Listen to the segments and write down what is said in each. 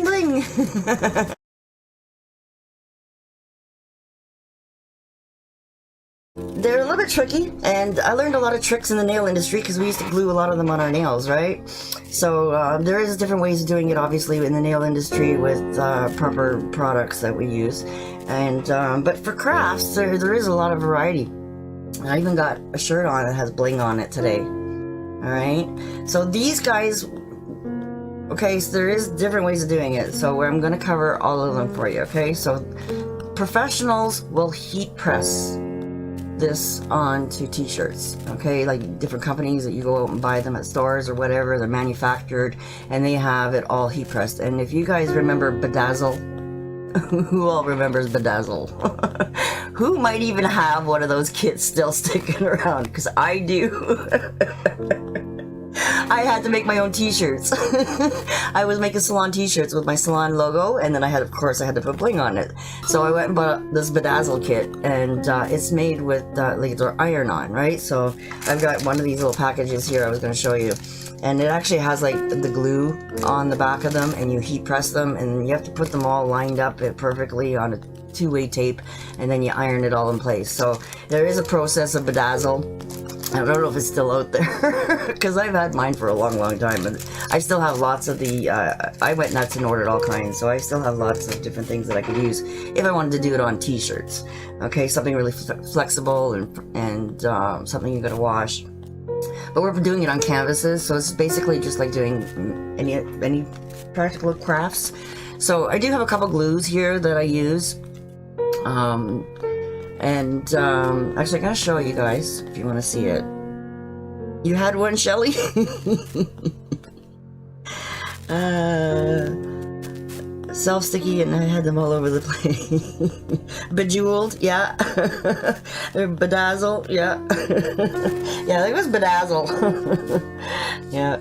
bling bling. They're a little bit tricky, and I learned a lot of tricks in the nail industry because we used to glue a lot of them on our nails, right? So there is different ways of doing it, obviously, in the nail industry with proper products that we use. And but for crafts, there is a lot of variety. I even got a shirt on that has bling on it today. All right, so these guys, okay, so there is different ways of doing it. So I'm going to cover all of them for you. Okay, so professionals will heat press this onto t-shirts, okay, like different companies that you go out and buy them at stores or whatever, they're manufactured and they have it all heat pressed. And if you guys remember Bedazzle, who all remembers Bedazzle? Who might even have one of those kits still sticking around? Because I do. I had to make my own t-shirts. I was making salon t-shirts with my salon logo, and then of course I had to put bling on it. So I went and bought this Bedazzle kit, and it's made with like they're iron-on, right? So I've got one of these little packages here I was going to show you, and it actually has like the glue on the back of them, and you heat press them, and you have to put them all lined up perfectly on a two-way tape, and then you iron it all in place. So there is a process of Bedazzle. I don't know if it's still out there because I've had mine for a long time, but I still have lots of the I went nuts and ordered all kinds, so I still have lots of different things that I could use if I wanted to do it on t-shirts. Okay, something really flexible and something you gotta wash, but we're doing it on canvases, so it's basically just like doing any practical crafts. So I do have a couple glues here that I use. Actually, I'm gonna show you guys if you want to see it. You had one, Shelly? Self-sticky, and I had them all over the place. Bejeweled, yeah. Bedazzle, yeah. Yeah, it was Bedazzle. Yeah.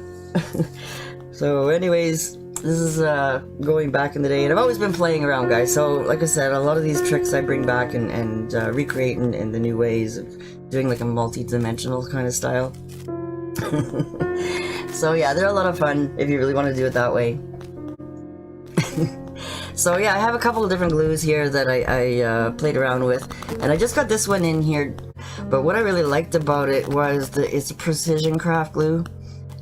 So anyways, this is going back in the day, and I've always been playing around, guys. So like I said, a lot of these tricks I bring back and recreate in the new ways of doing like a multi-dimensional kind of style. So yeah, they're a lot of fun if you really want to do it that way. So yeah, I have a couple of different glues here that I played around with, and I just got this one in here. But what I really liked about it was it's a precision craft glue.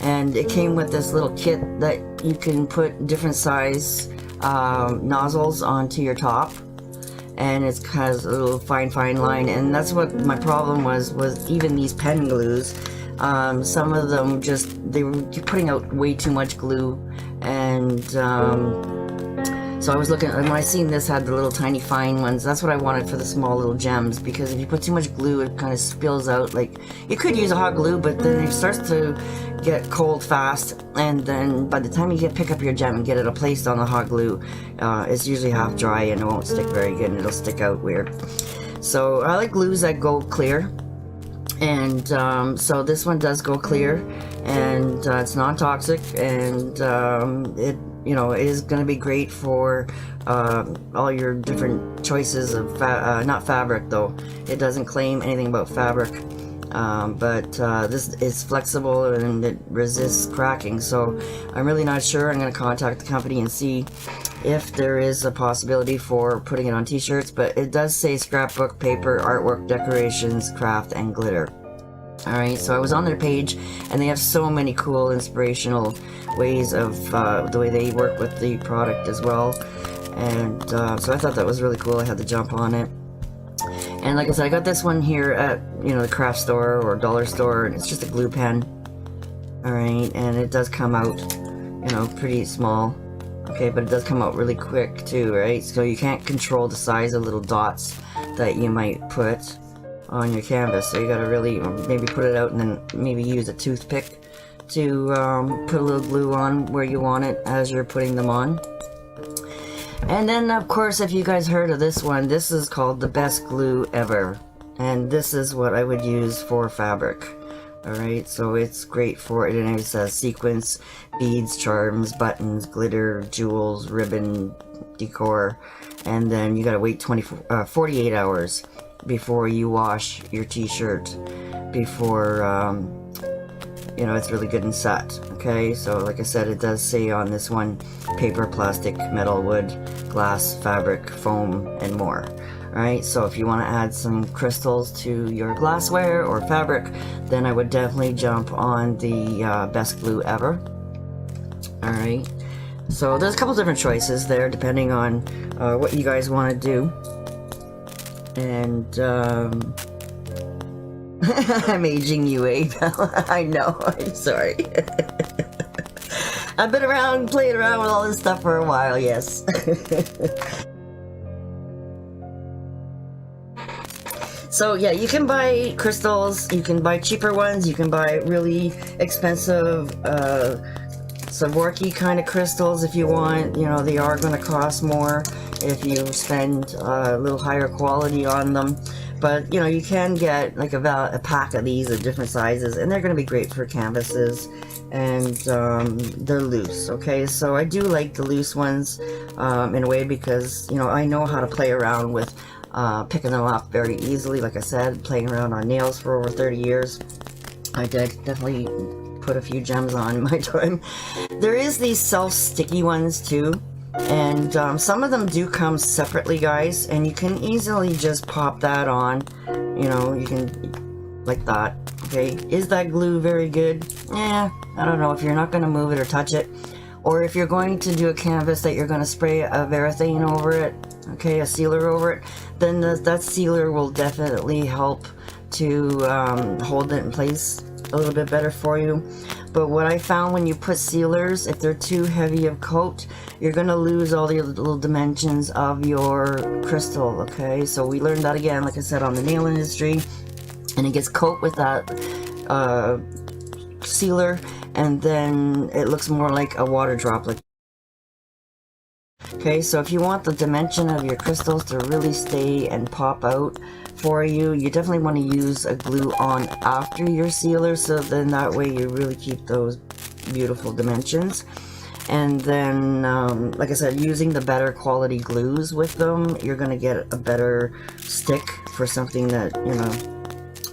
And it came with this little kit that you can put different size nozzles onto your top, and it has a little fine line. And that's what my problem was even these pen glues. Some of them they were putting out way too much glue, and so I was looking, and when I seen this had the little tiny fine ones, that's what I wanted for the small little gems, because if you put too much glue, it kind of spills out. Like, you could use a hot glue, but then it starts to get cold fast, and then by the time you pick up your gem and get it placed on the hot glue, it's usually half dry and it won't stick very good, and it'll stick out weird. So I like glues that go clear, and so this one does go clear, and it's non-toxic, and it is going to be great for all your different choices of not fabric, though. It doesn't claim anything about fabric, but this is flexible and it resists cracking. So I'm really not sure. I'm going to contact the company and see if there is a possibility for putting it on t-shirts, but it does say scrapbook, paper, artwork, decorations, craft, and glitter. Alright, so I was on their page, and they have so many cool inspirational ways of the way they work with the product as well. And so I thought that was really cool. I had to jump on it. And like I said, I got this one here at the craft store or dollar store, and it's just a glue pen. Alright, and it does come out pretty small. Okay, but it does come out really quick too, right? So you can't control the size of little dots that you might put on your canvas, so you gotta really maybe put it out and then maybe use a toothpick to put a little glue on where you want it as you're putting them on. And then of course, if you guys heard of this one, this is called the best glue ever, and this is what I would use for fabric. Alright, so it's great for it, and it says sequins, beads, charms, buttons, glitter, jewels, ribbon, decor, and then you gotta wait 48 hours before you wash your t-shirt, before you know, it's really good and set. Okay, so like I said, it does say on this one, paper, plastic, metal, wood, glass, fabric, foam, and more. Alright, so if you want to add some crystals to your glassware or fabric, then I would definitely jump on the best glue ever. Alright, so there's a couple different choices there depending on what you guys want to do. And I'm aging you, Abe. I know, I'm sorry. I've been around, playing around with all this stuff for a while, yes. So yeah, you can buy crystals, you can buy cheaper ones, you can buy really expensive Swarovski kind of crystals if you want. You know, they are going to cost more if you spend a little higher quality on them. But you know, you can get like a pack of these of different sizes, and they're going to be great for canvases. And they're loose. Okay, so I do like the loose ones in a way, because you know, I know how to play around with picking them up very easily. Like I said, playing around on nails for over 30 years. I did definitely put a few gems on in my time. There is these self-sticky ones too, and some of them do come separately, guys, and you can easily just pop that on. You know, you can, like that. Okay, is that glue very good? Yeah, I don't know. If you're not going to move it or touch it, or if you're going to do a canvas that you're going to spray a varathane over it, okay, a sealer over it, then that sealer will definitely help to hold it in place a little bit better for you. But what I found, when you put sealers, if they're too heavy of coat, you're going to lose all the little dimensions of your crystal. Okay, so we learned that again, like I said, on the nail industry, and it gets coat with that sealer, and then it looks more like a water droplet. Okay, so if you want the dimension of your crystals to really stay and pop out for you, you definitely want to use a glue on after your sealer, so then that way you really keep those beautiful dimensions. And then, like I said, using the better quality glues with them, you're going to get a better stick for something that, you know,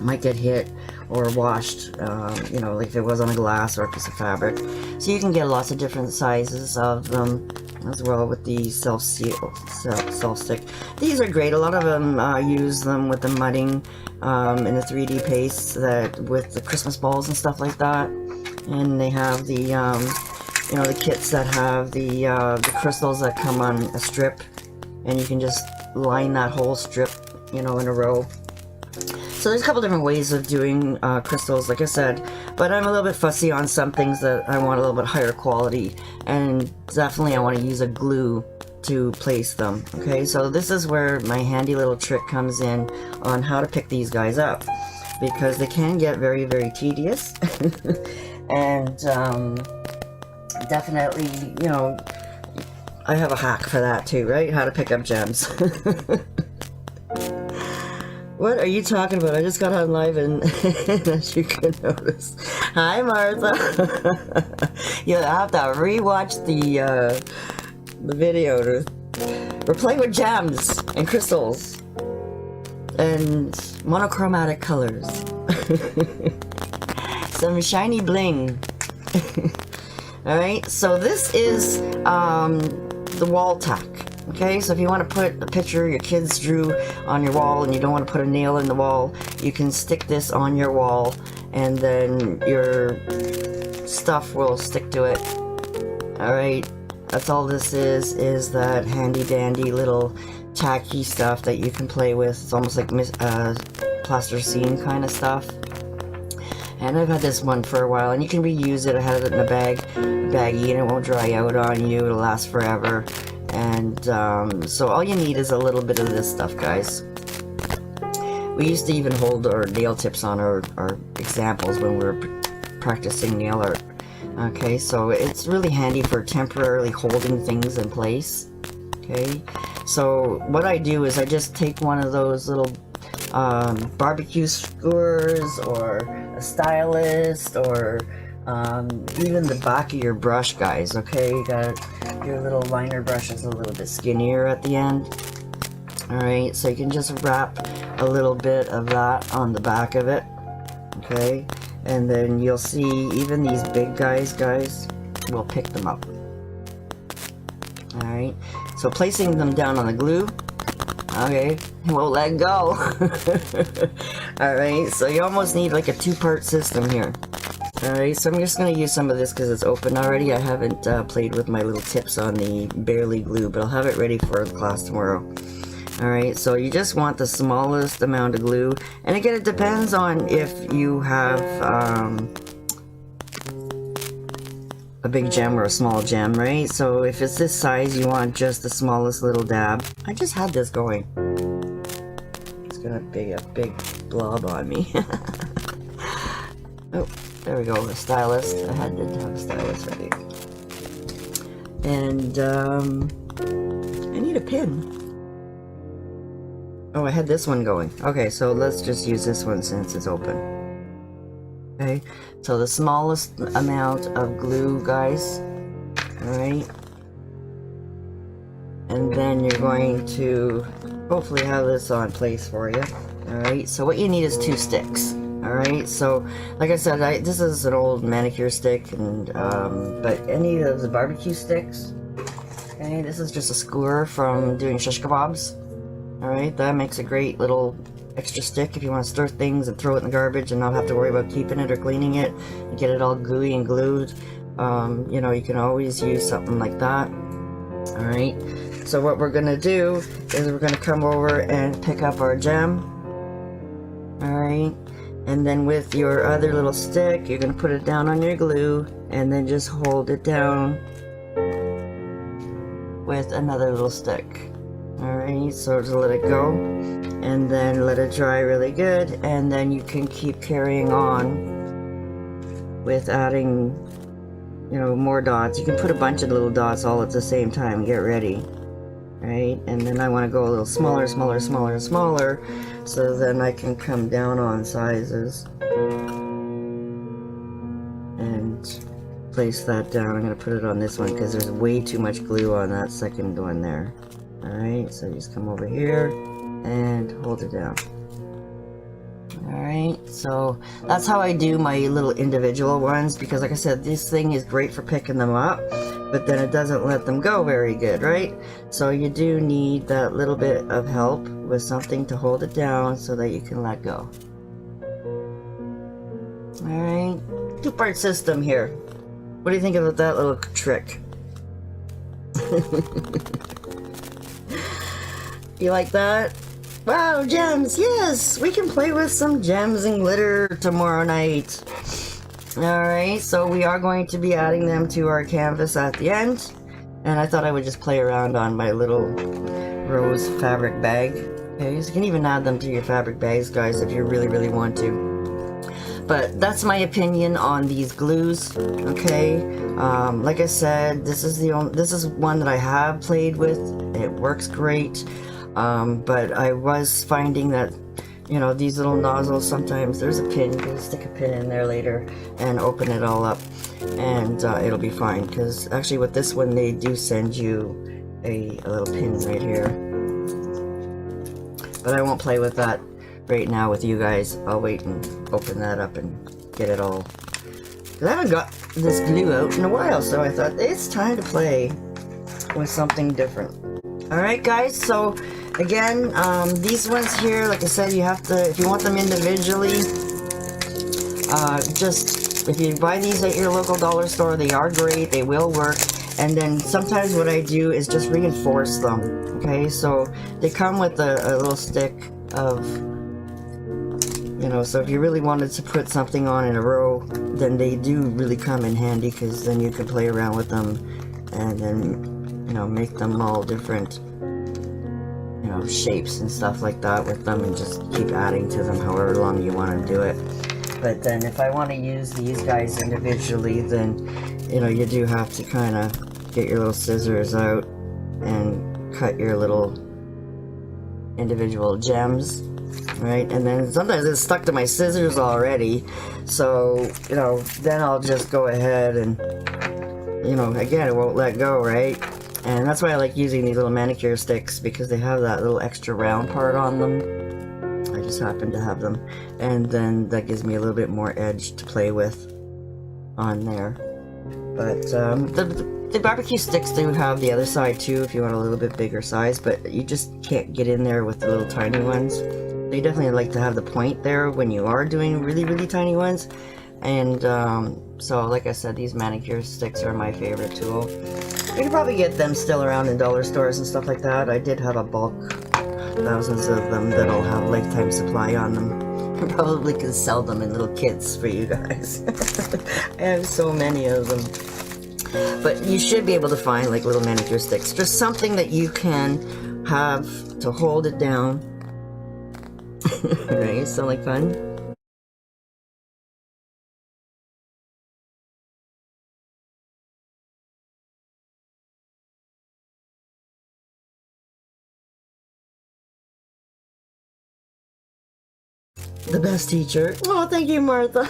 might get hit or washed, you know, like if it was on a glass or a piece of fabric. So you can get lots of different sizes of them as well with the self-stick. These are great. A lot of them use them with the mudding in the 3D paste, that with the Christmas balls and stuff like that. And they have the you know, the kits that have the crystals that come on a strip, and you can just line that whole strip, you know, in a row. So there's a couple different ways of doing crystals, like I said, but I'm a little bit fussy on some things that I want a little bit higher quality, and definitely I want to use a glue to place them. Okay, so this is where my handy little trick comes in on how to pick these guys up, because they can get very, very tedious. And definitely, you know, I have a hack for that too, right? How to pick up gems. What are you talking about? I just got on live, and as you can notice. Hi, Martha. You'll have to rewatch the video. We're playing with gems and crystals and monochromatic colors. Some shiny bling. Alright, so this is the wall tack. Okay, so if you want to put a picture your kids drew on your wall and you don't want to put a nail in the wall, you can stick this on your wall, and then your stuff will stick to it. Alright, that's all this is that handy dandy little tacky stuff that you can play with. It's almost like plasticine kind of stuff. And I've had this one for a while, and you can reuse it. I had it in a baggie, and it won't dry out on you. It'll last forever. And so all you need is a little bit of this stuff, guys. We used to even hold our nail tips on our examples when we were practicing nail art. Okay, so it's really handy for temporarily holding things in place. Okay, so what I do is I just take one of those little barbecue skewers, or a stylus, or even the back of your brush, guys. Okay, you got your little liner brush is a little bit skinnier at the end. Alright, so you can just wrap a little bit of that on the back of it. Okay, and then you'll see even these big guys will pick them up. Alright, so placing them down on the glue, okay, it won't let go. Alright, so you almost need like a two-part system here. Alright, so I'm just going to use some of this because it's open already. I haven't played with my little tips on the barely glue, but I'll have it ready for the class tomorrow. Alright, so you just want the smallest amount of glue, and again it depends on if you have a big gem or a small gem, right? So if it's this size, you want just the smallest little dab. I just had this going. It's gonna be a big blob on me. Oh, there we go, the stylus. I had to have a stylus ready. And I need a pin. Oh, I had this one going. Okay, so let's just use this one since it's open. Okay, so the smallest amount of glue, guys. Alright. And then you're going to hopefully have this on place for you. Alright, so what you need is 2 sticks. Alright, so like I said, this is an old manicure stick, and but any of the barbecue sticks. Okay, this is just a skewer from doing shish kebabs. Alright, that makes a great little extra stick if you want to stir things and throw it in the garbage and not have to worry about keeping it or cleaning it and get it all gooey and glued. You know, you can always use something like that. Alright, so what we're going to do is we're going to come over and pick up our gem. Alright, and then with your other little stick, you're going to put it down on your glue and then just hold it down with another little stick. Alright, so to let it go and then let it dry really good, and then you can keep carrying on with adding, you know, more dots. You can put a bunch of little dots all at the same time and get ready. Right, and then I want to go a little smaller, smaller, smaller, smaller, so then I can come down on sizes and place that down. I'm going to put it on this one because there's way too much glue on that second one there. Alright, so just come over here and hold it down. Alright, so that's how I do my little individual ones, because like I said, this thing is great for picking them up, but then it doesn't let them go very good, right? So you do need that little bit of help with something to hold it down so that you can let go. Alright, 2-part system here. What do you think about that little trick? You like that? Wow, gems! Yes! We can play with some gems and glitter tomorrow night. Alright, so we are going to be adding them to our canvas at the end. And I thought I would just play around on my little rose fabric bag. Okay, so you can even add them to your fabric bags, guys, if you really, really want to. But that's my opinion on these glues. Okay, like I said, this is one that I have played with. It works great. But I was finding that, you know, these little nozzles, sometimes there's a pin. You can stick a pin in there later and open it all up, and it'll be fine. Because actually with this one, they do send you a little pin right here. But I won't play with that right now with you guys. I'll wait and open that up and get it all. 'Cause I haven't got this glue out in a while, so I thought it's time to play with something different. Alright guys, so again, these ones here, like I said, you have to, if you want them individually, just, if you buy these at your local dollar store, they are great, they will work. And then sometimes what I do is just reinforce them. Okay, so they come with a little stick of, you know, so if you really wanted to put something on in a row, then they do really come in handy, because then you can play around with them and then, you know, make them all different, you know, shapes and stuff like that with them, and just keep adding to them however long you want to do it. But then if I want to use these guys individually, then, you know, you do have to kind of get your little scissors out and cut your little individual gems, right? And then sometimes it's stuck to my scissors already, so, you know, then I'll just go ahead and, you know, again, it won't let go, right? And that's why I like using these little manicure sticks, because they have that little extra round part on them. I just happen to have them, and then that gives me a little bit more edge to play with on there. But the barbecue sticks do have the other side too if you want a little bit bigger size, but you just can't get in there with the little tiny ones. So you definitely like to have the point there when you are doing really tiny ones. And so like I said, these manicure sticks are my favorite tool. You can probably get them still around in dollar stores and stuff like that. I did have a bulk, thousands of them that'll have lifetime supply on them. I probably could sell them in little kits for you guys. I have so many of them. But you should be able to find like little manicure sticks. Just something that you can have to hold it down. Right? Sound like fun? The best teacher. Oh, thank you, Martha.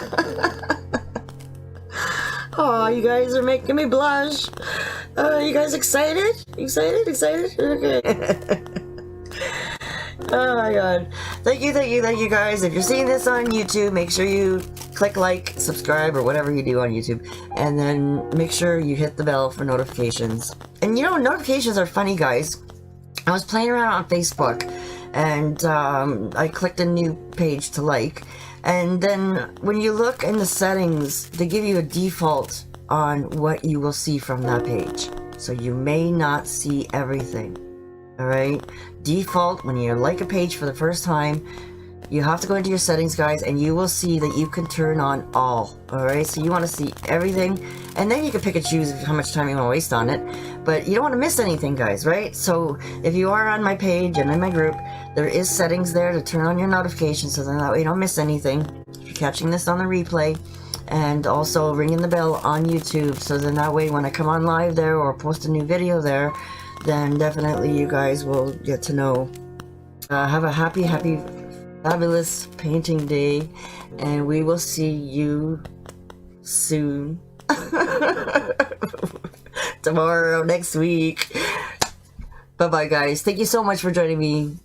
Oh, you guys are making me blush. You guys excited? Excited? Okay. Oh my god. Thank you guys. If you're seeing this on YouTube, make sure you click like, subscribe, or whatever you do on YouTube. And then make sure you hit the bell for notifications. And you know, notifications are funny, guys. I was playing around on Facebook, and I clicked a new page to like, and then when you look in the settings, they give you a default on what you will see from that page, so you may not see everything. All right, default, when you like a page for the first time, you have to go into your settings, guys, and you will see that you can turn on all. All right, so you want to see everything, and then you can pick and choose how much time you want to waste on it, but you don't want to miss anything, guys, right? So if you are on my page and in my group, there is settings there to turn on your notifications, so that way you don't miss anything if you're catching this on the replay. And also ringing the bell on YouTube, so then that way when I come on live there or post a new video there, then definitely you guys will get to know. Have a happy fabulous painting day, and we will see you soon. Tomorrow, next week. Bye bye, guys. Thank you so much for joining me.